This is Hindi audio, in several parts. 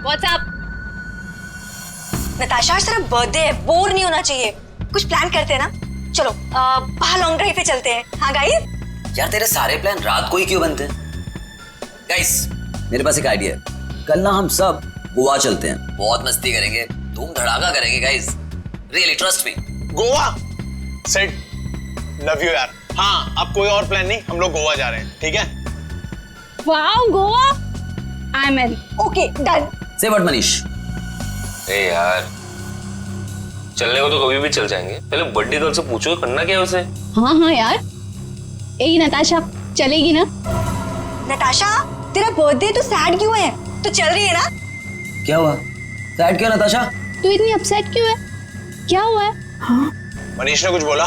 व्हाट्सएप। नताशा आज तेरा बर्थडे है, बोर नहीं होना चाहिए। कुछ प्लान करते हैं ना, चलो बाहर लॉन्ग ड्राइव पे चलते हैं। हाँ गाइस। यार तेरे सारे प्लान रात को ही क्यों बनते हैं? गाइस मेरे पास एक आइडिया है, कल ना हम सब गोवा चलते हैं, बहुत मस्ती करेंगे, धूम धड़ाका करेंगे guys, really trust me. Goa set, love you यार। हाँ अब कोई और प्लान नहीं, हम लोग गोवा जा रहे हैं, ठीक है? Wow Goa, I am in. Okay done. से व्हाट मनीष? ए यार चलने को तो कभी भी चल जाएंगे, पहले बर्थडे गर्ल से पूछो करना क्या है उसे। हाँ हाँ यार, यही नताशा चलेगी ना? नताशा तेरा बर्थडे तो सैड क्यों है? तो चल रही है ना? क्या हुआ? सैड क्यों नताशा? तू इतनी अपसेट क्यों है? क्या हुआ है? हाँ मनीष ने कुछ बोला?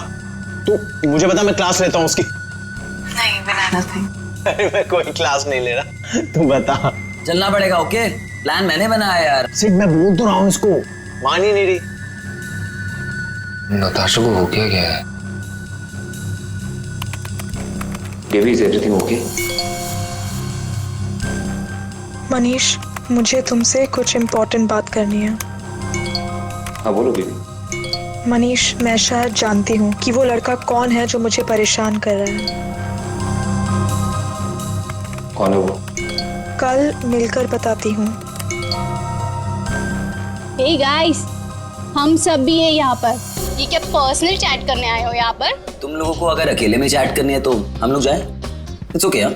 तू मुझे बता, मैं क्लास लेता हूँ उसकी। नहीं बनाना था। अरे मैं कोई क्लास नहीं ले रहा, तू बता। चलना पड़ेगा। ओके प्लान मैंने बनाया यार। सिट मैं बोल तो रहा हूँ इसको, मान ही नहीं रही। नताशा को हो क्या गया है? Baby is everything okay? Manish मुझे तुमसे कुछ इम्पोर्टेंट बात करनी है। हाँ बोलो बेबी। मनीष मैं शायद जानती हूँ कि वो लड़का कौन है जो मुझे परेशान कर रहा है। कौन है वो? कल मिलकर बताती हूँ। हे गाइस, हम सब भी हैं यहाँ पर। ये क्या पर्सनल चैट करने आए हो यहाँ पर? तुम लोगों को अगर अकेले में चैट करनी है तो हम लोग जाएं? इट्स ओके यार।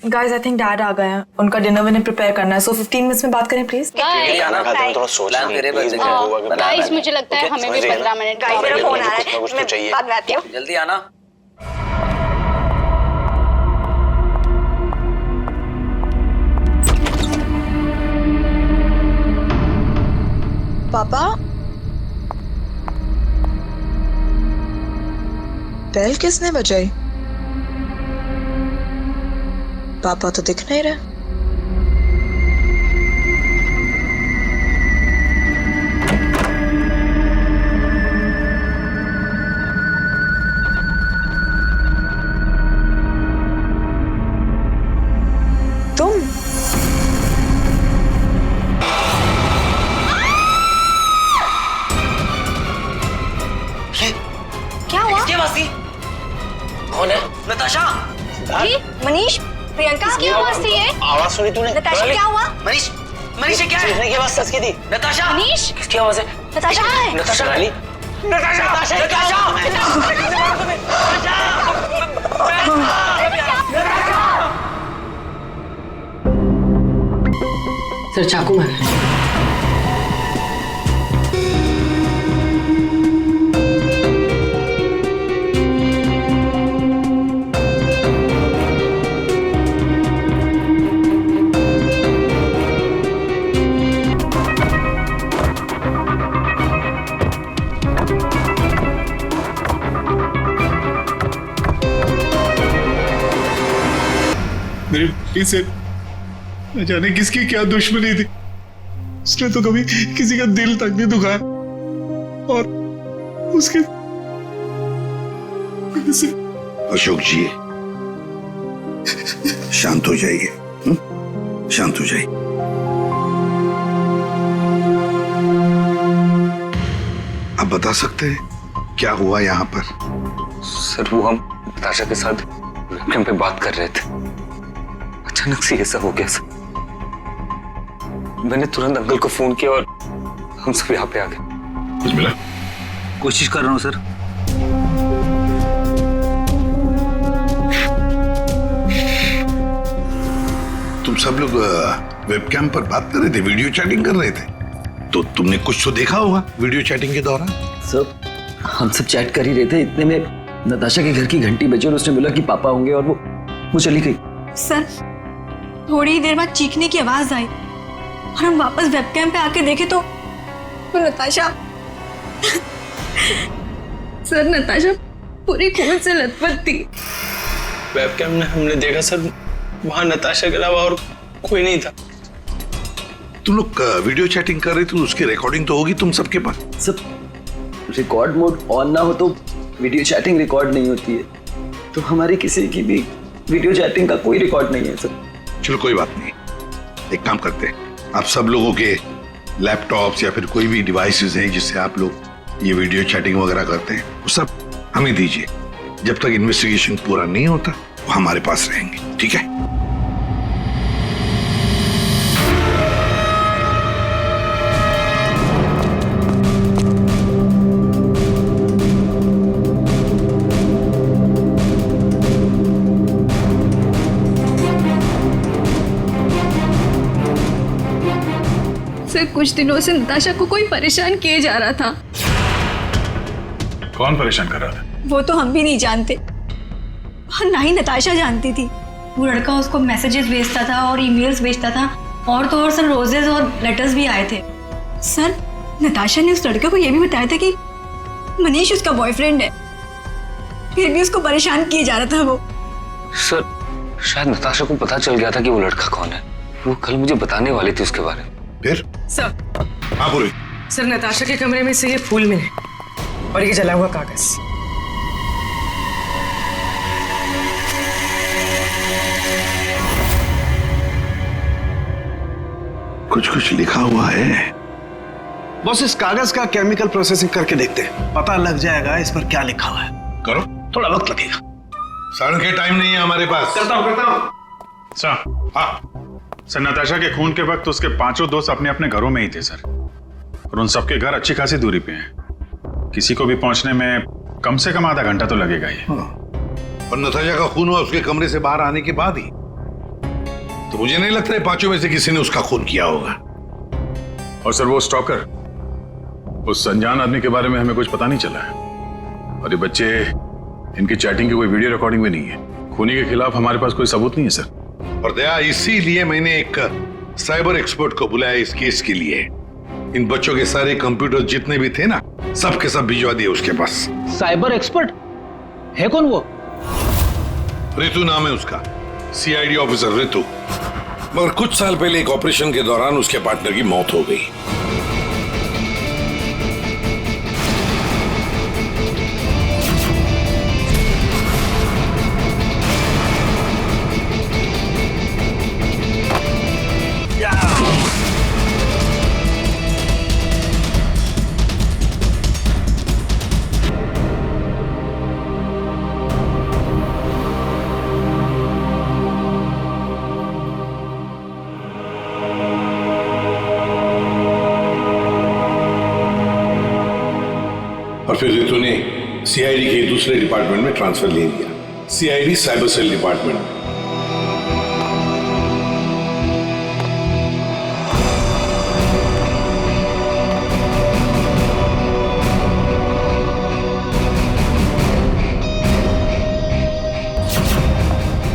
गाइस आई थिंक डैड आ गए हैं, उनका डिनर विनर प्रिपेयर करना है, सो 15 मिनट्स में बात करें प्लीज। खाना खाते हैं, थोड़ा सोचना है। गाइस मुझे लगता है हमें भी 15 मिनट। गाइस मेरा फोन आ रहा कुछ ना कुछ है, तो मैं चाहिए। बाद में आती हूँ। जल्दी आना। पापा बेल किसने बजाई? पापा तो दिख नहीं रहे। तुम क्या हुआ? किसकी आवाज थी? कौन है? नताशा? मनीष, प्रियंका किसकी आवाज थी ये? आवाज सुनी तूने? नताशा क्या हुआ? मनीष, मनीष ये क्या है? चीखने की आवाज सच की थी। नताशा? मनीष? किसकी आवाज है? नताशा कहाँ है? नताशा रानी? नताशा! सर चाकू मारा है। मेरे बेटी से न जाने किसकी क्या दुश्मनी थी, उसने तो कभी किसी का दिल तक नहीं दुखाया और उसके अशोक जी शांत हो जाइए, शांत हो जाइए। आप बता सकते हैं क्या हुआ यहाँ पर? सर वो हम नताशा के साथ वेबकैम पे बात कर रहे थे, अचानक से ऐसा हो गया सर। मैंने तुरंत अंकल को फोन किया और हम सब यहाँ पे आ गए। कुछ मिला? कोशिश कर रहा हूँ सर। तुम सब लोग वेबकैम पर बात कर रहे थे, वीडियो चैटिंग कर रहे थे, तो तुमने कुछ तो देखा होगा वीडियो चैटिंग के दौरान। सर हम सब चैट कर ही रहे थे, इतने में नताशा के घर की घंटी बजी और उसने बोला कि पापा होंगे और वो चली गई। सर थोड़ी देर बाद चीखने की आवाज आई और हम वापस वेबकैम पे आके देखे तो नताशा सर नताशा पूरी खून से लथपथ थी। वेबकैम में हमने देखा सर, वहां नताशा के अलावा और कोई नहीं था। तुम लोग वीडियो चैटिंग कर रहे थे तो उसकी रिकॉर्डिंग तो होगी तुम सबके पास। सब रिकॉर्ड मोड ऑन ना हो तो वीडियो चैटिंग रिकॉर्ड नहीं होती है, तो हमारी किसी की भी वीडियो चैटिंग का कोई रिकॉर्ड नहीं है सर। चलो कोई बात नहीं, एक काम करते हैं, आप सब लोगों के लैपटॉप्स या फिर कोई भी डिवाइसेस हैं जिससे आप लोग ये वीडियो चैटिंग वगैरह करते हैं, वो सब हमें दीजिए। जब तक इन्वेस्टिगेशन पूरा नहीं होता वो हमारे पास रहेंगे, ठीक है? सर कुछ दिनों से नताशा को कोई परेशान किए जा रहा था। कौन परेशान कर रहा था? वो तो हम भी नहीं जानते और ना ही नताशा जानती थी। वो लड़का उसको मैसेजेस भेजता था और ईमेल्स भेजता था, और तो और सर रोजेस और लेटर्स भी आए थे। सर नताशा ने उस लड़के को ये भी बताया था कि मनीष उसका बॉयफ्रेंड है, फिर भी उसको परेशान किए जा रहा था वो। सर शायद नताशा को पता चल गया था कि वो लड़का कौन है। वो कल मुझे बताने वाली थी उसके बारे में। फिर? सर हाँ बोलो। सर नताशा के कमरे में से ये फूल मिले और ये जला हुआ कागज। कुछ कुछ लिखा हुआ है। बस इस कागज का केमिकल प्रोसेसिंग करके देखते हैं, पता लग जाएगा इस पर क्या लिखा हुआ है। करो, थोड़ा वक्त लगेगा। सर के टाइम नहीं है हमारे पास। करता हूँ। सर, हाँ सर नताशा के खून के वक्त उसके 5 दोस्त अपने अपने घरों में ही थे सर, और उन सबके घर अच्छी खासी दूरी पे हैं। किसी को भी पहुंचने में कम से कम आधा घंटा तो लगेगा ही। और नताशा का खून हुआ उसके कमरे से बाहर आने के बाद ही, तो मुझे नहीं लगता है 5 में से किसी ने उसका खून किया होगा। और सर वो स्टॉकर, उस अनजान आदमी के बारे में हमें कुछ पता नहीं चला है, और ये बच्चे, इनकी चैटिंग की कोई वीडियो रिकॉर्डिंग भी नहीं है। खूनी के खिलाफ हमारे पास कोई सबूत नहीं है सर। और दया, इसीलिए मैंने एक साइबर एक्सपर्ट को बुलाया इस केस के लिए। इन बच्चों के सारे कंप्यूटर जितने भी थे ना, सब के सब भिजवा दिए उसके पास। साइबर एक्सपर्ट है कौन वो? ऋतु नाम है उसका, सीआईडी ऑफिसर ऋतु। मगर कुछ साल पहले एक ऑपरेशन के दौरान उसके पार्टनर की मौत हो गई। और फिर ऋतु ने सीआईडी के दूसरे डिपार्टमेंट में ट्रांसफर ले लिया, सीआईडी साइबर सेल डिपार्टमेंट में।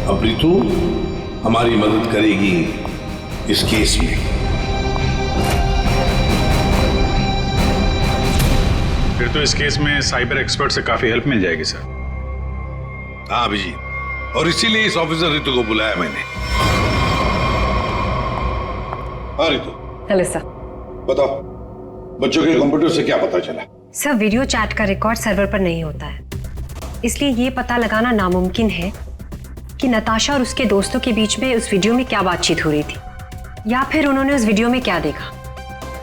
अब ऋतु हमारी मदद करेगी इस केस में। फिर तो इस केस में साइबर एक्सपर्ट से काफी हेल्प मिल जाएगी सर। हाँ अभिजीत, और इसीलिए इस ऑफिसर ऋतु को बुलाया मैंने। हाँ ऋतु। Hello sir. बताओ, बच्चों के कंप्यूटर से क्या पता चला? सर वीडियो चैट का रिकॉर्ड सर्वर पर नहीं होता है, इसलिए ये पता लगाना नामुमकिन है कि नताशा और उसके दोस्तों के बीच में उस वीडियो में क्या बातचीत हो रही थी, या फिर उन्होंने उस वीडियो में क्या देखा।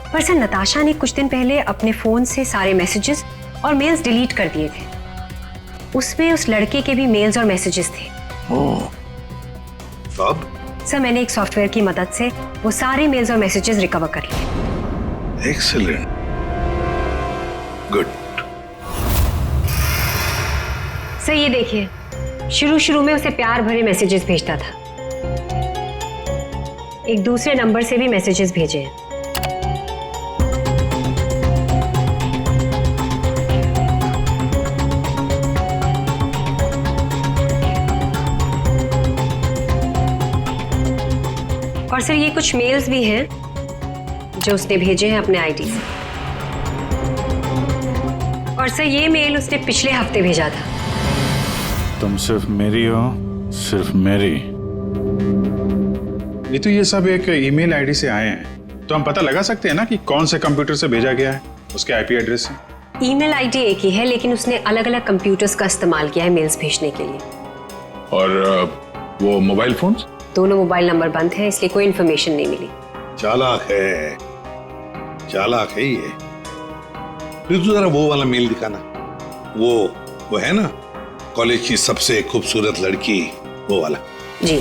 पर सर नताशा ने कुछ दिन पहले अपने फोन से सारे मैसेजेस और मेल्स डिलीट कर दिए थे। उसमें उस लड़के के भी मेल्स और मैसेजेस थे। अब? सर मैंने एक सॉफ्टवेयर की मदद से वो सारे मेल्स और मैसेजेस रिकवर कर लिए। Excellent, good. सर ये देखिए, शुरू में उसे प्यार भरे मैसेजेस भेजता था, एक दूसरे नंबर से भी मैसेजेस भेजे हैं। और सर ये कुछ मेल्स भी हैं जो उसने भेजे हैं अपने आईडी से। और सर ये मेल उसने पिछले हफ्ते भेजा था। तुम सिर्फ मेरी हो, सिर्फ मेरी। ये तो ये सब एक ईमेल आईडी से आए हैं, तो हम पता लगा सकते हैं ना कि कौन से कंप्यूटर से भेजा गया है, उसके आईपी एड्रेस से। ईमेल आईडी एक ही है, लेकिन उसने अलग अलग कंप्यूटर्स का इस्तेमाल किया है मेल्स भेजने के लिए। और वो मोबाइल फोन्स? दोनों मोबाइल नंबर बंद हैं, इसलिए कोई इन्फॉर्मेशन नहीं मिली। चालाक है ये। फिर तो जरा वो वाला मेल दिखाना, वो है ना कॉलेज की सबसे खूबसूरत लड़की, वो वाला। जी।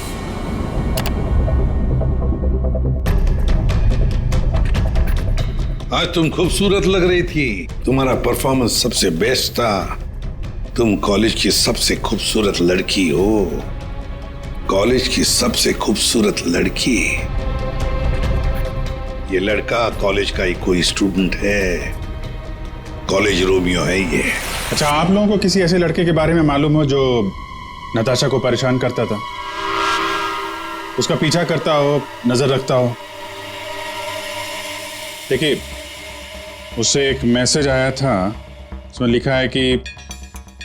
आज तुम खूबसूरत लग रही थी, तुम्हारा परफॉर्मेंस सबसे बेस्ट था, तुम कॉलेज की सबसे खूबसूरत लड़की हो, कॉलेज की सबसे खूबसूरत लड़की। ये लड़का कॉलेज का ही कोई स्टूडेंट है, कॉलेज रोमियो है ये। अच्छा, आप लोगों को किसी ऐसे लड़के के बारे में मालूम हो जो नताशा को परेशान करता था, उसका पीछा करता हो, नजर रखता हो? देखिए, उससे एक मैसेज आया था, उसमें लिखा है कि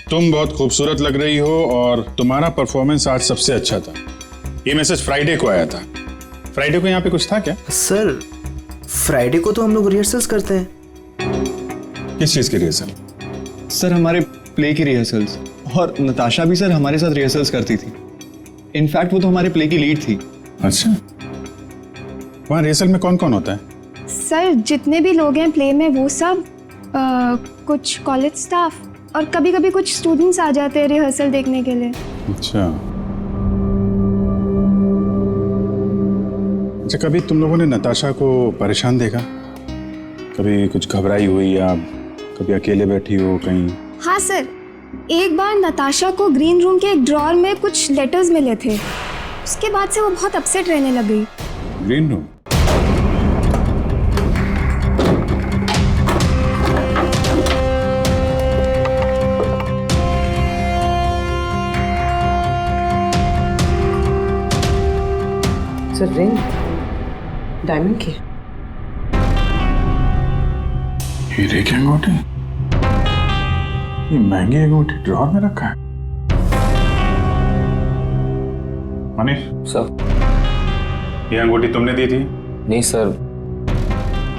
तुम बहुत खूबसूरत लग रही हो और तुम्हारा परफॉर्मेंस आज सबसे अच्छा था। ये मैसेज फ्राइडे को आया था। फ्राइडे को यहाँ पे कुछ था क्या? सर, फ्राइडे को तो हम लोग रिहर्सल्स करते हैं। किस चीज की रिहर्सल? सर, हमारे प्ले की रिहर्सल्स, और नताशा भी सर हमारे साथ रिहर्सल्स करती थी। इनफैक्ट वो तो हमारे प्ले की लीड थी। अच्छा, वहाँ रिहर्सल में कौन कौन होता है? सर, जितने भी लोग हैं प्ले में वो सब, कुछ कॉलेज स्टाफ और कभी कभी कुछ स्टूडेंट्स आ जाते हैं रिहर्सल देखने के लिए। अच्छा, कभी तुम लोगों ने नताशा को परेशान देखा? कभी कुछ घबराई हुई या कभी अकेले बैठी हो कहीं? हाँ सर, एक बार नताशा को ग्रीन रूम के एक ड्रॉअर में कुछ लेटर्स मिले थे, उसके बाद से वो बहुत अपसेट रहने लग गई। Green room? Sir, ring diamond की। हीरे की अंगूठी? ये महंगी अंगूठी ड्रॉअर में रखा है? मनीष सर, ये अंगूठी तुमने दी थी? नहीं सर,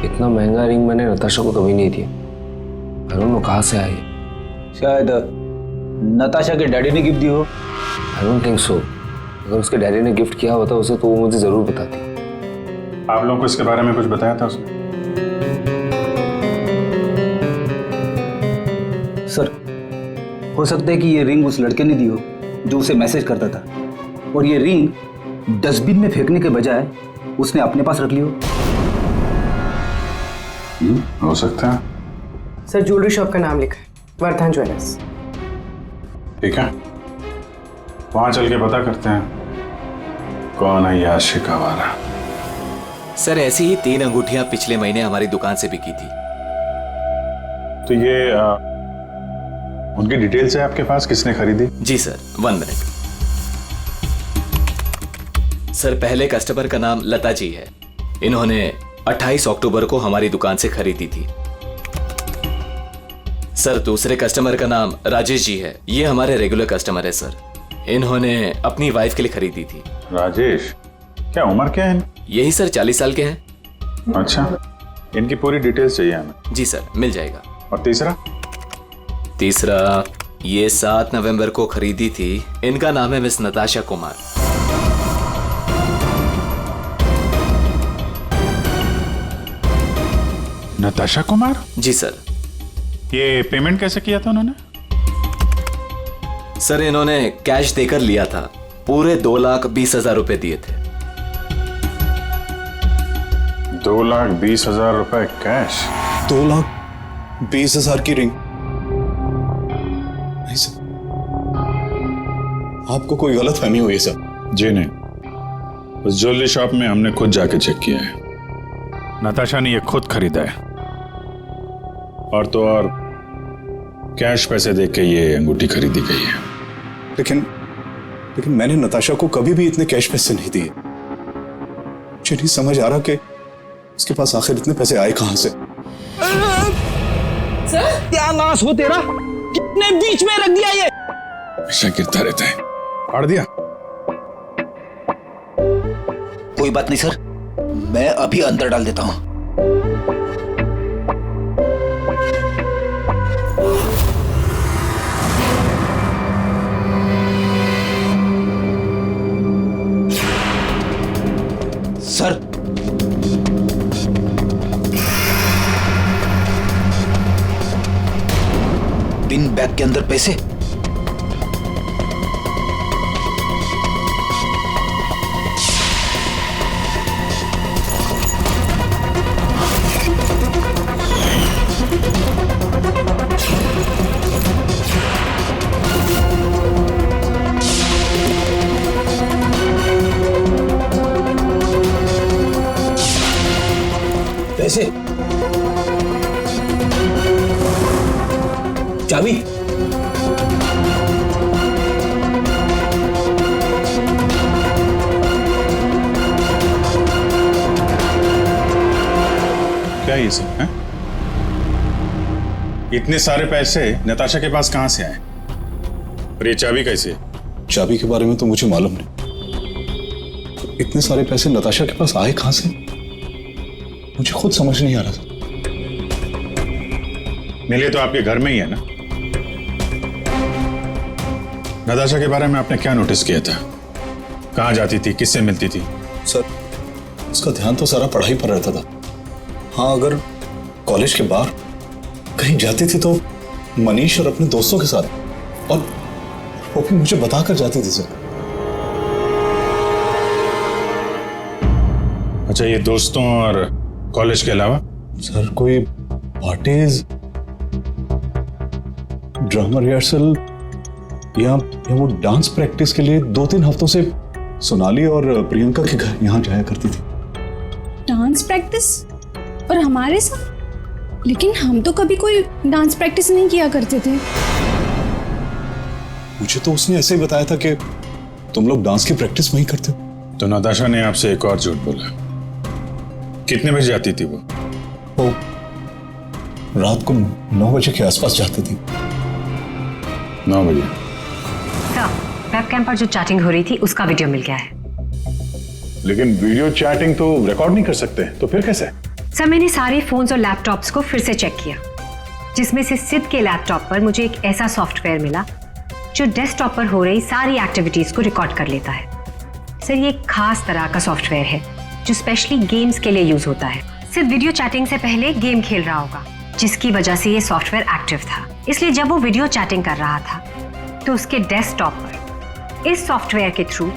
इतना महंगा रिंग मैंने नताशा को कभी नहीं दिया। आई डोंट नो कहाँ से आई। शायद नताशा के डैडी ने गिफ्ट दी हो। I don't think so. अगर उसके डैडी ने गिफ्ट किया होता उसे तो वो मुझे जरूर बताती। आप लोगों को इसके बारे में कुछ बताया था उसने? सर, हो सकता है कि ये रिंग उस लड़के ने दी हो जो उसे मैसेज करता था, और ये रिंग डस्टबिन में फेंकने के बजाय उसने अपने पास रख ली हो सकता है। सर, ज्वेलरी शॉप का नाम लिखा है, वर्धन ज्वेलर्स। ठीक है, वहां चल के पता करते हैं कौन है ये आशिक आवारा। सर, ऐसी ही 3 अंगूठियां पिछले महीने हमारी दुकान से बिकी थी। तो ये उनकी डिटेल्स है आपके पास, किसने खरीदी? जी सर, 1 मिनट। सर, पहले कस्टमर का नाम लता जी है, इन्होंने 28 अक्टूबर को हमारी दुकान से खरीदी थी। सर, दूसरे कस्टमर का नाम राजेश जी है, ये हमारे रेगुलर कस्टमर है सर, इन्होंने अपनी वाइफ के लिए खरीदी थी। राजेश? क्या उम्र क्या है? यही सर 40 साल के हैं। अच्छा, इनकी पूरी डिटेल्स चाहिए हमें। जी सर, मिल जाएगा। और तीसरा? तीसरा ये 7 नवंबर को खरीदी थी, इनका नाम है मिस नताशा कुमार। नताशा कुमार? जी सर। ये पेमेंट कैसे किया था उन्होंने? सर, इन्होंने कैश देकर लिया था, पूरे 2,20,000 रुपए दिए थे। 2,20,000 रुपए कैश? 2,20,000 की रिंग? नहीं सर, आपको कोई गलत फहमी हुई है सर। जी नहीं, उस ज्वेलरी शॉप में हमने खुद जाके चेक किया है, नताशा ने ये खुद खरीदा है, और तो और कैश पैसे देके ये अंगूठी खरीदी गई है। लेकिन मैंने नताशा को कभी भी इतने कैश पैसे नहीं दिए। मुझे नहीं समझ आ रहा कि उसके पास आखिर इतने पैसे आए कहां से। क्या नाश हो तेरा, कितने बीच में रख दिया ये। हमेशा गिरता रहता है। फाड़ दिया? कोई बात नहीं सर, मैं अभी अंदर डाल देता हूं। सर, पिन बैग के अंदर पैसे? पैसे? चाबी? क्या ये सब है? इतने सारे पैसे नताशा के पास कहां से आए? और ये चाबी कैसे? चाबी के बारे में तो मुझे मालूम नहीं। इतने सारे पैसे नताशा के पास आए कहां से, मुझे खुद समझ नहीं आ रहा था। मिले तो आपके घर में ही है ना? नताशा के बारे में आपने क्या नोटिस किया था? कहां जाती थी, किससे मिलती थी? सर, उसका ध्यान तो सारा पढ़ाई पर रहता था। हाँ, अगर कॉलेज के बाहर कहीं जाती थी तो मनीष और अपने दोस्तों के साथ, और वो भी मुझे बताकर जाती थी सर। अच्छा, ये दोस्तों और कॉलेज के अलावा? सर, कोई पार्टीज, ड्रामा रिहर्सल या वो डांस प्रैक्टिस के लिए 2-3 हफ्तों से सोनाली और प्रियंका के घर यहाँ जाया करती थी। Dance practice? और हमारे साथ? लेकिन हम तो कभी कोई डांस प्रैक्टिस नहीं किया करते थे। मुझे तो उसने ऐसे ही बताया था कि तुम लोग डांस की प्रैक्टिस वहीं करते हो। तो नताशा ने आपसे एक और झूठ बोला। कितने बजे जाती थी वो? रात को 9 बजे के आसपास जाती थी। 9 बजे? वेबकैम पर जो चैटिंग हो रही थी उसका वीडियो मिल गया है। लेकिन वीडियो चैटिंग तो रिकॉर्ड नहीं कर सकते, तो फिर कैसे? सर, मैंने सारे फोन्स और लैपटॉप्स को फिर से चेक किया, जिसमें से सिद्ध के लैपटॉप पर मुझे एक ऐसा सॉफ्टवेयर मिला जो डेस्कटॉप पर हो रही सारी एक्टिविटीज को रिकॉर्ड कर लेता है। सर, ये एक खास तरह का सॉफ्टवेयर है जो स्पेशली गेम्स के लिए यूज होता है। सिर्फ वीडियो चैटिंग से पहले गेम खेल रहा होगा, जिसकी वजह से ये सॉफ्टवेयर एक्टिव था। इसलिए जब वो वीडियो चैटिंग कर रहा था तो उसके डेस्कटॉप पर इस सॉफ्टवेयर के थ्रू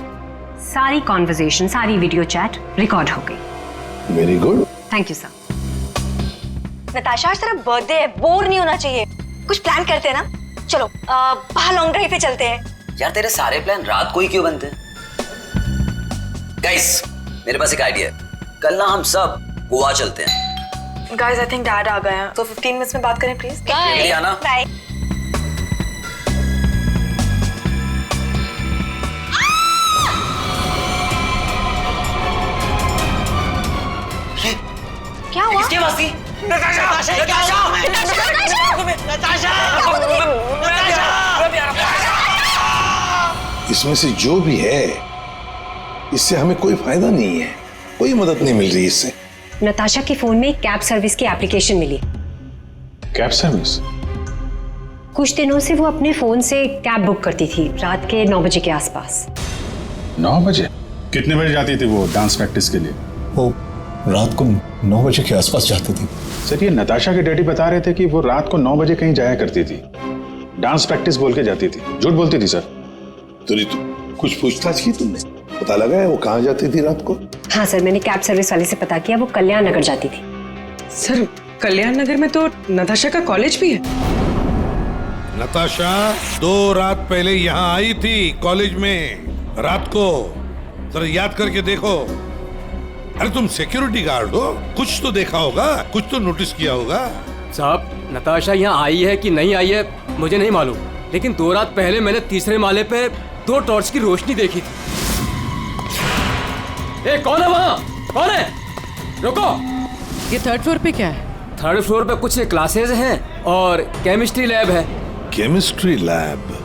सारी कॉन्वर्सेशन, सारी वीडियो चैट रिकॉर्ड हो गई। Very good, thank you sir. Natasha, आज तेरा बर्थडे है, बोर नहीं होना चाहिए। कुछ प्लान करते हैं ना? चलो बाहर लॉन्ग ड्राइव पे चलते हैं। यार, तेरे सारे प्लान रात को ही क्यों बनते हैं? गाइस, मेरे पास एक आइडिया है। कल ना हम सब गोवा चलते हैं। गाइस, आई थिंक डैड आ गए हैं, तो 15 मिनट्स में बात करें प्लीज। बाय। आना। बाय। क्या हुआ? किसकी आवाज थी? इसमें से जो भी है, इससे हमें कोई फायदा नहीं है, कोई मदद नहीं मिल रही इससे। नताशा के फोन में कैब सर्विस की एप्लीकेशन मिली। Cab service? कुछ दिनों से वो अपने फोन से कैब बुक करती थी रात के 9 बजे के आसपास। 9 बजे? कितने बजे जाती थी वो डांस प्रैक्टिस के लिए? वो रात को 9 बजे के आसपास जाती थी। सर, ये नताशा के डैडी बता रहे थे कि वो रात को 9 बजे कहीं जाया करती थी, डांस प्रैक्टिस बोल के जाती थी। झूठ बोलती थी सर। तो कुछ पूछताछ की तुमने? पता लगा है वो कहाँ जाती थी रात को? हाँ सर, मैंने कैब सर्विस वाले से पता किया, वो कल्याण नगर जाती थी। सर, कल्याण नगर में तो नताशा का कॉलेज भी है। नताशा 2 रात पहले यहाँ आई थी कॉलेज में, रात को। जरा याद करके देखो। अरे तुम सिक्योरिटी गार्ड हो, कुछ तो देखा होगा, कुछ तो नोटिस किया होगा। साहब, नताशा यहाँ आई है कि नहीं आई है मुझे नहीं मालूम, लेकिन 2 रात पहले मैंने 3रे माले पे 2 टॉर्च की रोशनी देखी थी। ए, कौन है वहाँ? कौन है? रुको। ये 3rd फ्लोर पे क्या है? 3rd फ्लोर पे कुछ क्लासेस हैं और केमिस्ट्री लैब है। Chemistry lab?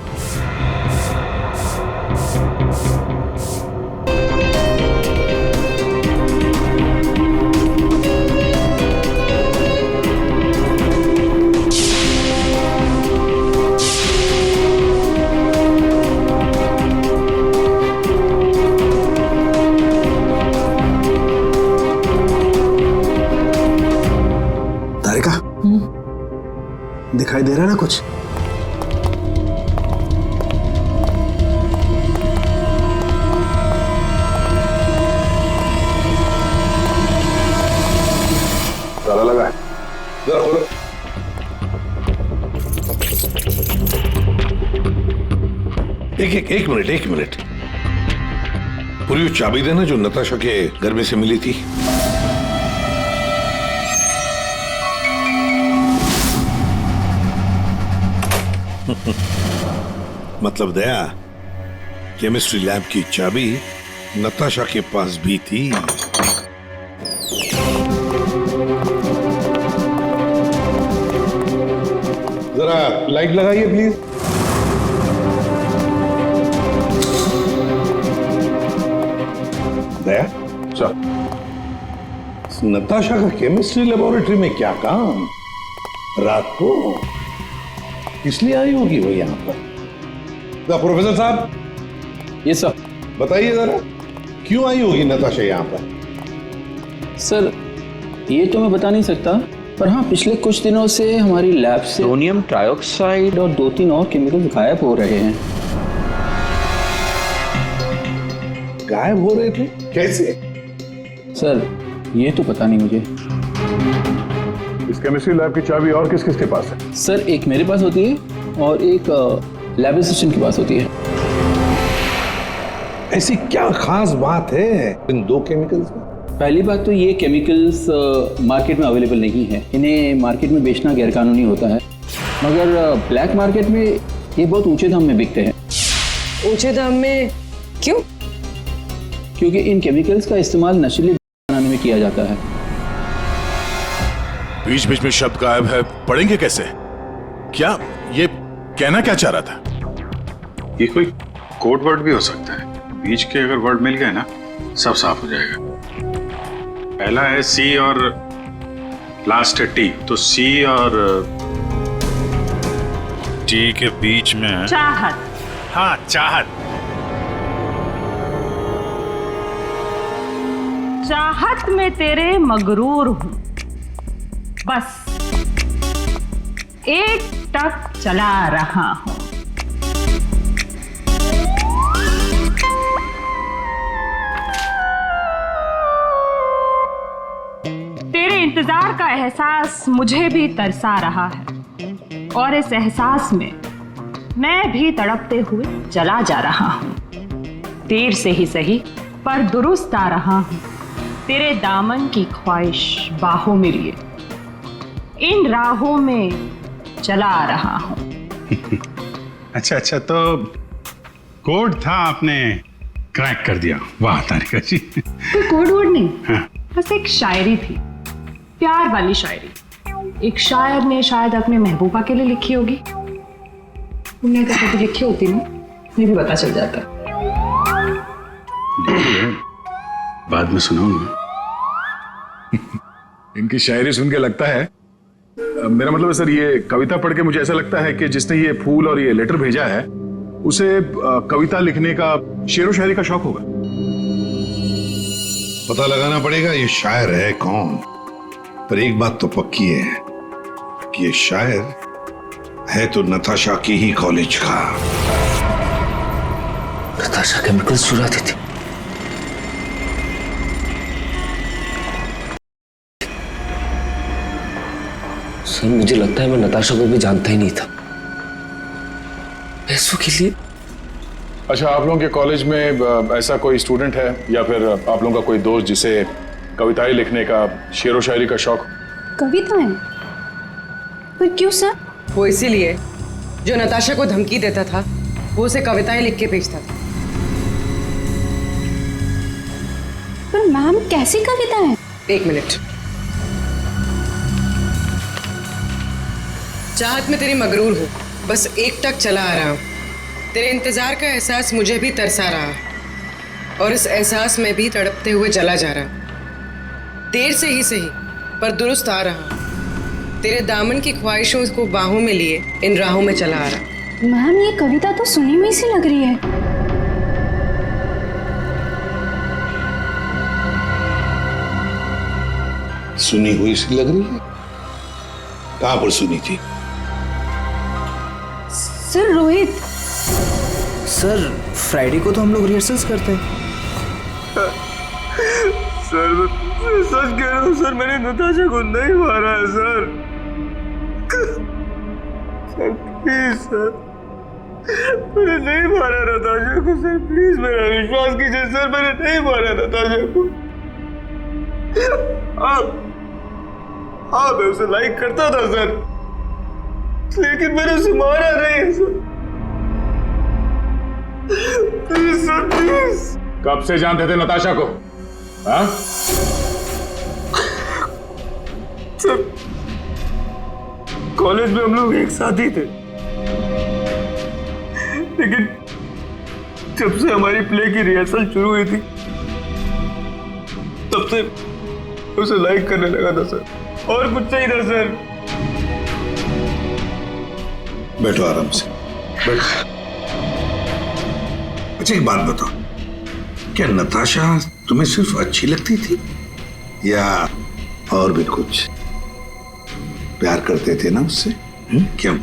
दिखाई दे रहा है ना कुछ? ताला लगा है, जरा खोलो। एक मिनट। पूरी वो चाबी देना जो नताशा के घर में से मिली थी। मतलब दया, केमिस्ट्री लैब की चाबी नताशा के पास भी थी। जरा लाइट लगाइए प्लीज। दया, सर, नताशा का केमिस्ट्री लेबोरेटरी में क्या काम? रात को इसलिए आई होगी वो यहाँ पर। प्रोफेसर साहब, ये सर, बताइए जरा, क्यों आई होगी नताशा यहाँ पर? सर ये तो मैं बता नहीं सकता, पर हाँ पिछले कुछ दिनों से हमारी लैब से सोडियम ट्राइऑक्साइड और 2-3 और केमिकल्स गायब हो रहे हैं। गायब हो रहे थे? कैसे? सर ये तो पता नहीं मुझे। इस केमिस्ट्री लैब की चाबी और किस किस के पास है? सर एक मेरे पास होती है और एक लैब असिस्टेंट के पास होती है। ऐसी क्या खास बात है इन दो केमिकल्स में? पहली बात तो ये केमिकल्स मार्केट में अवेलेबल नहीं है, इन्हें मार्केट में बेचना गैरकानूनी होता है, मगर ब्लैक मार्केट में ये बहुत ऊंचे दाम में बिकते हैं। ऊंचे दाम में क्यों? क्योंकि इन केमिकल्स का इस्तेमाल नशीले बनाने में किया जाता है। बीच बीच में शब्द गायब है, पढ़ेंगे कैसे? क्या ये कहना क्या चाह रहा था? ये कोई कोड वर्ड भी हो सकता है, बीच के अगर वर्ड मिल गए ना सब साफ हो जाएगा। पहला है सी और लास्ट है टी, तो सी और टी के बीच में चाहत। हाँ, चाहत। चाहत में तेरे मगरूर हूं, बस एक टक चला रहा हूं। तेरे इंतजार का एहसास मुझे भी तरसा रहा है, और इस एहसास में मैं भी तड़पते हुए चला जा रहा हूं। देर से ही सही पर दुरुस्त आ रहा हूं, तेरे दामन की ख्वाहिश बाहों में लिए इन राहों में चला आ रहा हूं। अच्छा, तो कोड था, आपने क्रैक कर दिया। वाह तारिका जी। कोई कोड वर्ड नहीं, बस एक शायरी थी, प्यार वाली शायरी। एक शायर ने शायद अपने महबूबा के लिए लिखी होगी। तुमने अगर कभी लिखी होती ना, मुझे भी पता चल जाता। बाद में सुनाऊंगा। इनकी शायरी सुन के लगता है, मेरा मतलब है सर, ये कविता पढ़ के मुझे ऐसा लगता है कि जिसने ये फूल और ये लेटर भेजा है उसे कविता लिखने का, शेरो शायरी का शौक होगा। पता लगाना पड़ेगा ये शायर है कौन। पर एक बात तो पक्की है कि ये शायर है तो नताशा की ही कॉलेज का। नताशा केमिकल्स चुराती थी। सर मुझे लगता है मैं नताशा को भी जानता ही नहीं था। पैसों के लिए। अच्छा, आप लोगों के कॉलेज में ऐसा कोई स्टूडेंट है या फिर आप लोगों का कोई दोस्त जिसे कविताएं लिखने का, शेरो शायरी का शौक? कविताएं? पर क्यों सर? वो इसीलिए जो नताशा को धमकी देता था वो उसे कविताएं लिख के भेजता था। पर मैम कैसी कविताएं? एक मिनट। चाहत में तेरी मगरूर हूँ, बस एक टक चला आ रहा हूँ। तेरे इंतजार का एहसास मुझे भी तरसा रहा, और इस एहसास में भी तड़पते हुए चला जा रहा। देर से ही सही पर दुरुस्त आ रहा। तेरे दामन की ख्वाहिशों को बाहों में लिए इन राहों में चला आ रहा। मैम ये कविता तो सुनी हुई सी लग रही है। सुनी हुई सी लग रही है? कहां पर सुनी थी? सर रोहित, सर फ्राइडे को तो हम लोग रिहर्सल्स करते हैं। सर मैं सच कह रहा हूँ सर, मैंने नताशा को नहीं मारा है सर। सर प्लीज सर, मैंने नहीं मारा नताशा को सर, प्लीज मेरा विश्वास कीजिए सर, मैंने नहीं मारा नताशा को। हाँ मैं उसे लाइक करता था सर, लेकिन मैंने उसे मारा नहीं है सर। Please sir please. कब से जानते थे नताशा को? हाँ? सर कॉलेज में हम लोग एक साथ ही थे, लेकिन जब से हमारी प्ले की रिहर्सल शुरू हुई थी तब से उसे लाइक करने लगा था सर, और कुछ नहीं था सर। बैठो आराम से, बैठो। अच्छा एक बात बताओ, क्या नताशा तुम्हें सिर्फ अच्छी लगती थी या और भी कुछ? प्यार करते थे ना उससे? क्यों?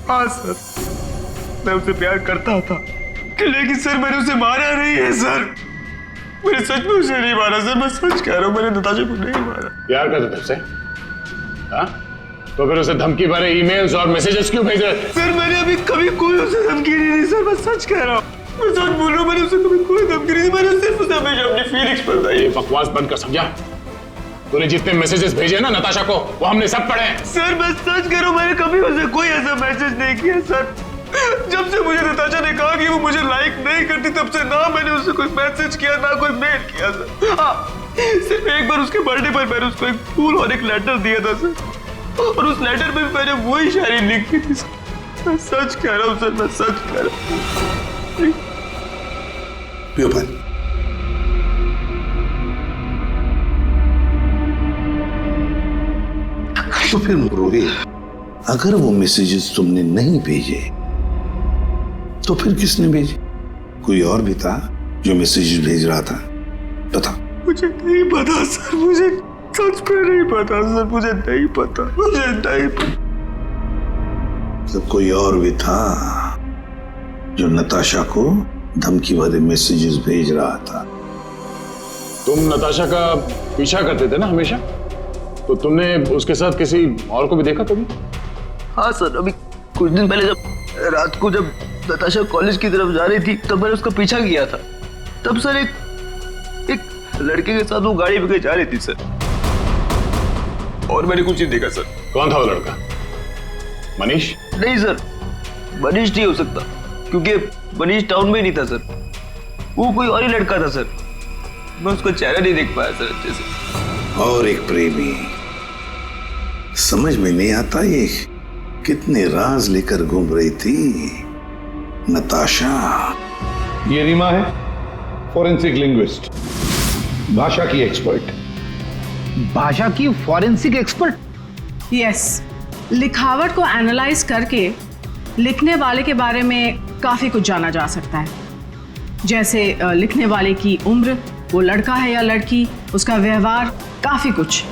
हाँ सर, मैं उसे प्यार करता था, लेकिन सर मैंने उसे मारा नहीं है सर। मैंने सच में उसे नहीं मारा सर, मैं सच कह रहा हूँ, मैंने नताशा को नहीं मारा। प्यार करते थे उससे? हाँ? तो फिर उसे धमकी भरे ईमेल्स और मैसेजेस क्यों भेज रहे थे? सर मैंने अभी कभी कोई उसे धमकी नहीं दी सर, मैं सच कह रहा हूँ, मैं सच बोल रहा हूँ, मैंने उसे कभी कोई धमकी नहीं दी, मैंने सिर्फ उसे हमेशा अपनी फीलिंग्स बताई। ये बकवास बंद कर, समझा? तूने जितने मैसेजेस भेजे ना नताशा को, वो हमने सब पढ़े हैं। सर मैं सच कह रहा हूँ, मैंने कभी उसे कोई ऐसा मैसेज नहीं किया सर। जब से मुझे नताशा ने कहा कि वो मुझे लाइक नहीं करती, तब से ना मैंने उसे कोई मैसेज किया ना कोई मेल किया सर। हाँ सिर्फ एक बार उसके बर्थडे पर मैंने उसको एक फूल और एक लेटर दिया था सर, और उस लेटर में मैंने वही शायरी लिखी थी सर। मैं सच कह रहा हूँ सर, मैं सच कह रहा हूँ। पियो पानी। तो फिर रोहित, अगर वो मैसेजेस तुमने नहीं भेजे तो फिर किसने भेजे? कोई और भी था जो मैसेजेस भेज रहा था? बताओ। मुझे नहीं पता सर, मुझे सच में नहीं पता सर, मुझे नहीं पता, मुझे नहीं पता। तो कोई और भी था जो नताशा को धमकी भरे मैसेजेस भेज रहा था? तुम नताशा का पीछा करते थे ना हमेशा, तो तुमने उसके साथ किसी और को भी देखा कभी? हाँ सर, अभी कुछ दिन पहले जब रात को जब नताशा कॉलेज की तरफ जा रही थी तब मैंने उसका पीछा किया था। तब सर एक लड़के के साथ वो गाड़ी पे जा रही थी सर, और मैंने कुछ नहीं देखा सर। कौन था वो लड़का? मनीष? नहीं सर, मनीष नहीं हो सकता, क्योंकि मनीष टाउन में ही नहीं था सर, वो कोई और ही लड़का था सर। मैं उसका चेहरा नहीं देख पाया सर अच्छे से। और एक प्रेमी, समझ में नहीं आता ये कितने राज लेकर घूम रही थी नताशा। ये रीमा है, फॉरेंसिक लिंग्विस्ट, भाषा की एक्सपर्ट। भाषा की फॉरेंसिक एक्सपर्ट? यस, लिखावट को एनालाइज करके लिखने वाले के बारे में काफी कुछ जाना जा सकता है, जैसे लिखने वाले की उम्र, वो लड़का है या लड़की, उसका व्यवहार, काफी कुछ।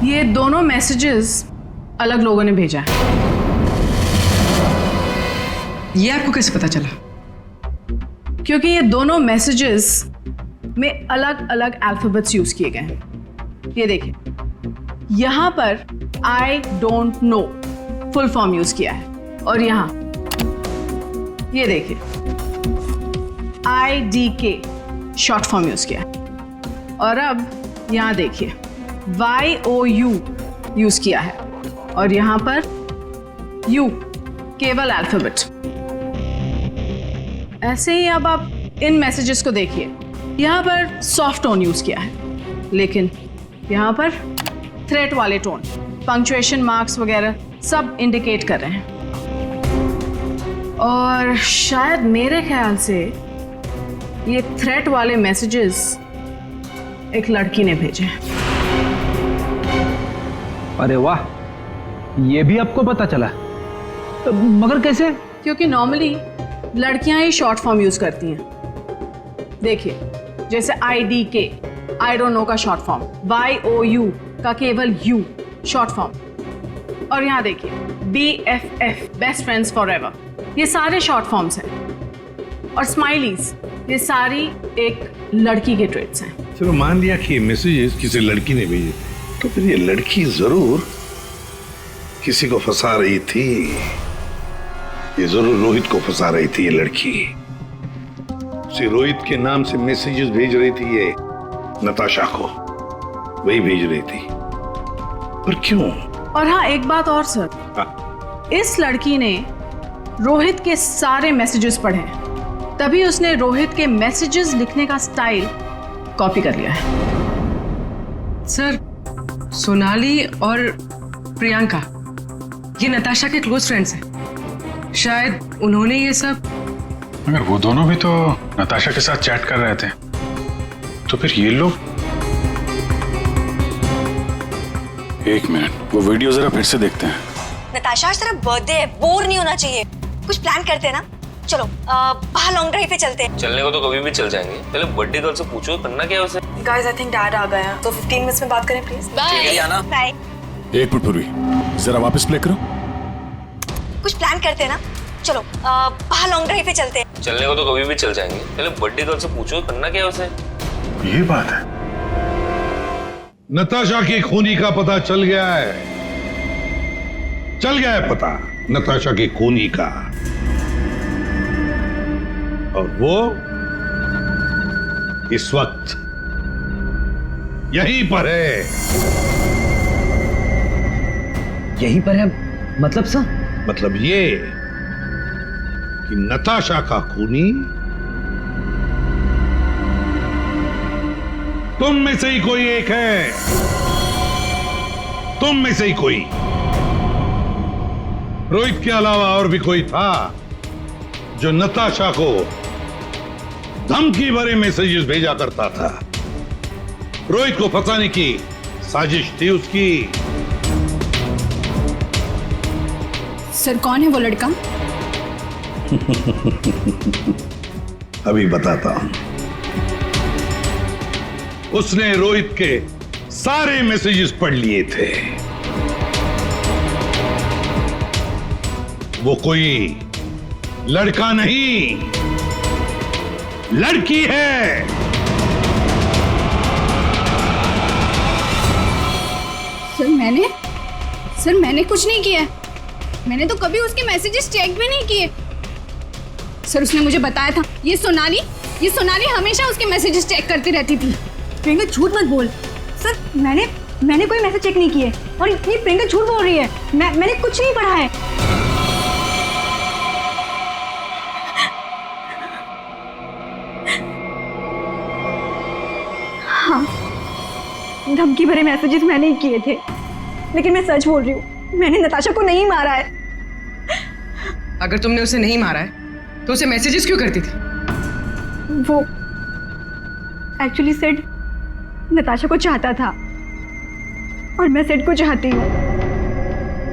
ये दोनों मैसेजेस अलग लोगों ने भेजा है। ये आपको कैसे पता चला? क्योंकि ये दोनों मैसेजेस में अलग अलग अल्फाबेट्स यूज किए गए हैं। ये देखिए, यहां पर I don't know full form use किया है, और यहां ये देखिए IDK शॉर्ट फॉर्म यूज किया है, और अब यहां देखिए YOU यूज किया है, और यहां पर U केवल अल्फाबेट। ऐसे ही अब आप इन मैसेजेस को देखिए, यहां पर सॉफ्ट टोन यूज किया है, लेकिन यहां पर थ्रेट वाले टोन, पंक्चुएशन मार्क्स वगैरह सब इंडिकेट कर रहे हैं। और शायद मेरे ख्याल से ये थ्रेट वाले मैसेजेस एक लड़की ने भेजे हैं। अरे वाह, ये भी आपको पता चला? मगर कैसे? क्योंकि नॉर्मली लड़कियां ही शॉर्ट फॉर्म यूज करती हैं। देखिए, जैसे IDK आई डोंट नो का शॉर्ट फॉर्म, YOU का केवल U शॉर्ट फॉर्म, और यहाँ देखिए BFF बेस्ट फ्रेंड्स फॉरएवर, ये सारे शॉर्ट फॉर्म्स हैं। और स्माइलीज, ये सारी एक लड़की के ट्रेट्स हैं। चलो मान लिया कि मैसेजेस किसी लड़की ने भेजे, तो फिर ये लड़की जरूर किसी को फंसा रही थी। ये जरूर रोहित को फंसा रही थी। ये लड़की उसे रोहित के नाम से मैसेजेस भेज रही थी, ये नताशा को वही भेज रही थी। पर क्यों? और हाँ, एक बात और सर, इस लड़की ने रोहित के सारे मैसेजेस पढ़े, तभी उसने रोहित के मैसेजेस लिखने का स्टाइल कॉपी कर लिया है। सर, सोनाली और प्रियंका ये नताशा के क्लोज फ्रेंड्स हैं। शायद उन्होंने ये सब। मगर वो दोनों भी तो नताशा के साथ चैट कर रहे थे, तो फिर ये लोग। एक मिनट, वो वीडियो जरा फिर से देखते हैं। नताशा, आज तेरा बर्थडे है, बोर नहीं होना चाहिए, कुछ प्लान करते हैं ना। चलो बाहर लॉन्ग ड्राइव पे चलते हैं। चलने को तो कभी भी चल जाएंगे, पहले बर्थडे गर्ल से पूछो करना क्या है उसे। गाइस, आई थिंक डैड आ गए हैं, तो 15 मिनट्स में बात करें प्लीज। Bye bye. एक मिनट पूर्वी, जरा वापस प्ले करो। कुछ प्लान करते हैं ना। चलो बाहर लॉन्ग ड्राइव पे चलते हैं। चलने को तो कभी भी चल जाएंगे, पहले बर्थडे गर्ल से पूछो करना क्या है उसे। ये बात है। नताशा की खूनी का पता चल गया है, चल गया है पता नताशा की खूनी का, और वो इस वक्त यहीं पर है। यहीं पर है मतलब सर? मतलब ये कि नताशा का खूनी तुम में से ही कोई एक है, तुम में से ही कोई। रोहित के अलावा और भी कोई था जो नताशा को धमकी भरे मैसेजेस भेजा करता था। रोहित को फंसाने की साजिश थी उसकी। सर, कौन है वो लड़का? अभी बताता हूं। उसने रोहित के सारे मैसेजेस पढ़ लिए थे। वो कोई लड़का नहीं, लड़की है। सर मैंने कुछ नहीं किया। मैंने तो कभी उसके मैसेजेस चेक भी नहीं किए। सर, उसने मुझे बताया था, ये सोनाली हमेशा उसके मैसेजेस चेक करती रहती थी। प्रियंका, झूठ मत बोल। सर, मैंने कोई मैसेज चेक नहीं किए, और ये प्रियंका झूठ बोल रही है। मैंने कुछ नहीं पढ़ा है। हाँ, धमकी भरे मैसेजेस मैंने ही किए थे, लेकिन मैं सच बोल रही हूँ, मैंने नताशा को नहीं मारा है। अगर तुमने उसे नहीं मारा है तो उसे मैसेजेस क्यों करती थी? वो एक्चुअली सेड नताशा को चाहता था, और मैं सेड को चाहती हूँ।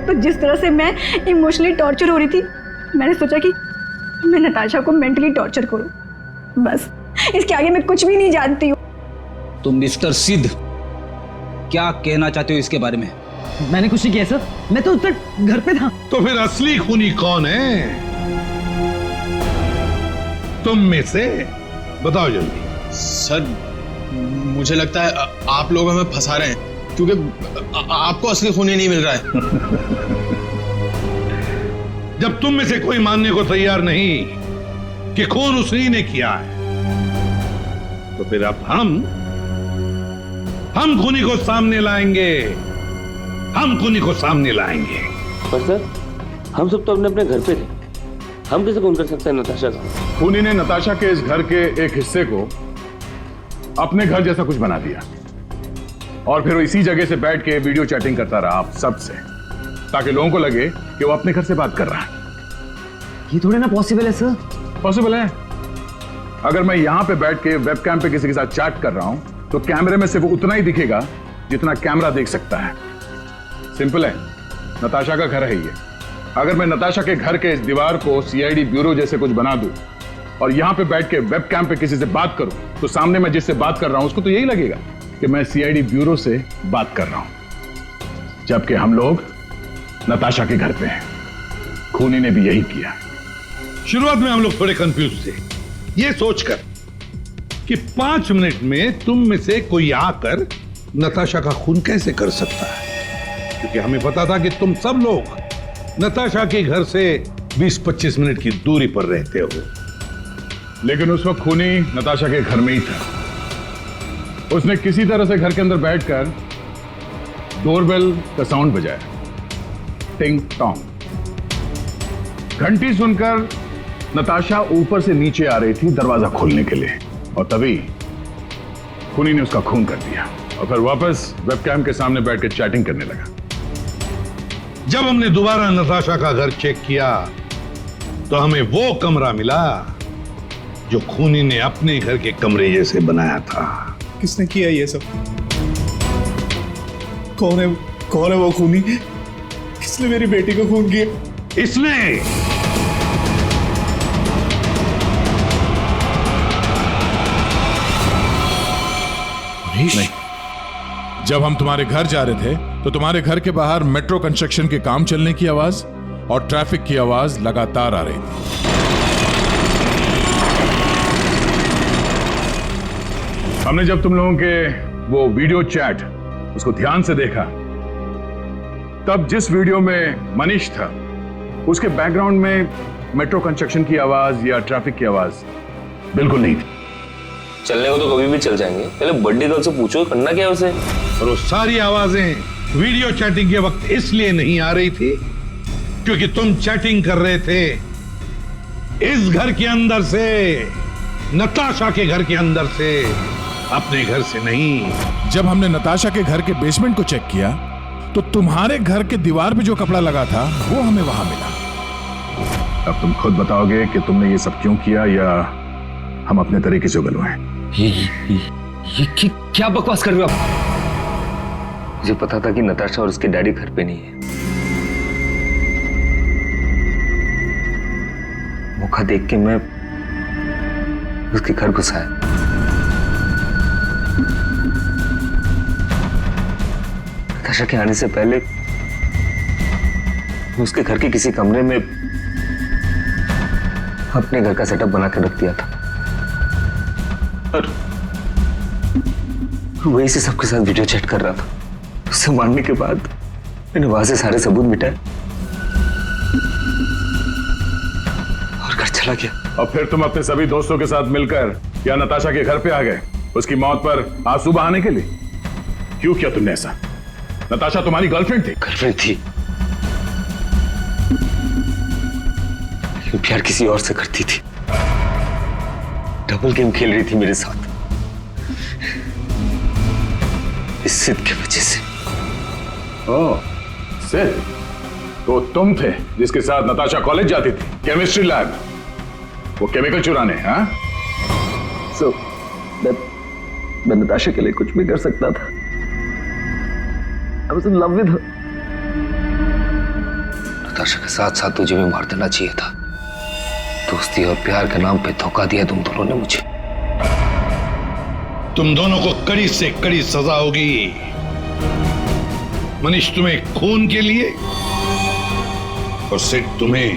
तो जिस तरह से मैं इमोशनली टॉर्चर हो रही थी, मैंने सोचा कि मैं नताशा को मेंटली टॉर्चर करूँ। बस, इसके आगे मैं कुछ भी नहीं जानती हूँ। तुम मिस्टर सिद्ध क्या कहना चाहते हो इसके बारे में? मैंने कुछ नहीं किया सर, मैं तो उस पर घर पे था। तो फिर असली खूनी कौन है? तुम में से बताओ जल्दी। सर, मुझे लगता है आप लोग हमें फंसा रहे हैं, क्योंकि आपको असली खूनी नहीं मिल रहा है। जब तुम में से कोई मानने को तैयार नहीं कि खून उसी ने किया है, तो फिर अब हम खूनी को सामने लाएंगे। हम खूनी को सामने लाएंगे। पर सर, हम सब तो अपने अपने घर पे थे, हम कैसे खून कर सकते हैं नताशा का? खूनी ने नताशा के इस घर के एक हिस्से को अपने घर जैसा कुछ बना दिया और फिर वो इसी जगह से बैठ के वीडियो चैटिंग करता रहा आप सबसे, ताकि लोगों को लगे कि वो अपने घर से बात कर रहा है। ये थोड़ी ना पॉसिबल है सर। पॉसिबल है। अगर मैं यहां पे बैठ के वेबकैम पे किसी के साथ चैट कर रहा हूं तो कैमरे में सिर्फ उतना ही दिखेगा जितना कैमरा देख सकता है। सिंपल है, नताशा का घर है ये। अगर मैं नताशा के घर के इस दीवार को सीआईडी ब्यूरो जैसे कुछ बना दूं और यहां पे बैठ के वेबकैम पे किसी से बात करूं तो सामने मैं जिससे बात कर रहा हूं उसको तो यही लगेगा कि मैं सीआईडी ब्यूरो से बात कर रहा हूं, जबकि हम लोग नताशा के घर पे हैं। खूनी ने भी यही किया। शुरुआत में हम लोग थोड़े कंफ्यूज थे, ये सोचकर कि 5 मिनट में तुम में से कोई आकर नताशा का खून कैसे कर सकता है, क्योंकि हमें पता था कि तुम सब लोग नताशा के घर से 20-25 मिनट की दूरी पर रहते हो। लेकिन उस वक्त खूनी नताशा के घर में ही था। उसने किसी तरह से घर के अंदर बैठकर डोरबेल का साउंड बजाया, टिंग टोंग। घंटी सुनकर नताशा ऊपर से नीचे आ रही थी दरवाजा खोलने के लिए, और तभी खूनी ने उसका खून कर दिया और फिर वापस वेबकैम के सामने बैठ के चैटिंग करने लगा। जब हमने दोबारा नताशा का घर चेक किया तो हमें वो कमरा मिला जो खूनी ने अपने घर के कमरे जैसे बनाया था। किसने किया ये सब? कौन है वो खूनी? किसने मेरी बेटी को खून किया? इसने। नहीं, जब हम तुम्हारे घर जा रहे थे तो तुम्हारे घर के बाहर मेट्रो कंस्ट्रक्शन के काम चलने की आवाज और ट्रैफिक की आवाज लगातार आ रही थी। हमने जब तुम लोगों के वो वीडियो चैट उसको ध्यान से देखा, तब जिस वीडियो में मनीष था उसके बैकग्राउंड में मेट्रो कंस्ट्रक्शन की आवाज या ट्रैफिक की आवाज बिल्कुल नहीं थी। चलने को तो कभी भी चल जाएंगे, पहले बर्थडे गर्ल से पूछो करना क्या है उसे। और वो सारी आवाजें वीडियो चैटिंग के वक्त इसलिए नहीं आ रही थी क्योंकि तुम चैटिंग कर रहे थे इस घर के अंदर से, नताशा के घर के अंदर से, अपने घर से नहीं। जब हमने नताशा के घर के बेसमेंट को चेक किया तो तुम्हारे घर के दीवार पे जो कपड़ा लगा था वो हमें वहां मिला। अब तुम खुद बताओगे कि तुमने ये सब क्यों किया या हम अपने तरीके से उगलवाएं। ये क्या बकवास कर रहे हो आप? मुझे पता था कि नताशा और उसके डैडी घर पे नहीं है। मौका देख के मैं उसके घर घुस आया। नताशा के आने से पहले उसके घर के किसी कमरे में अपने घर का सेटअप बना के रख दिया था और वहीं से सबके साथ वीडियो चैट कर रहा था। उससे मारने के बाद मैंने वहां से सारे सबूत मिटाए और घर चला गया। और फिर तुम अपने सभी दोस्तों के साथ मिलकर या नताशा के घर पे आ गए उसकी मौत पर आंसू बहाने के लिए। क्यों किया तुमने ऐसा? नताशा तुम्हारी गर्लफ्रेंड थी। गर्लफ्रेंड थी, लेकिन प्यार किसी और से करती थी। डबल गेम खेल रही थी मेरे साथ, इस सिद्ध की वजह से। ओह, सिद्ध तो तुम थे जिसके साथ नताशा कॉलेज जाती थी, केमिस्ट्री लैब, वो केमिकल चुराने। हाँ, मैं नताशा के लिए कुछ भी कर सकता था। I was in love with her. Natasha के साथ साथ तुझे भी मार देना चाहिए था। दोस्ती और प्यार के नाम पे धोखा दिया तुम दोनों ने मुझे। तुम दोनों को कड़ी से कड़ी सजा होगी। मनीष तुम्हें खून के लिए और सिड तुम्हें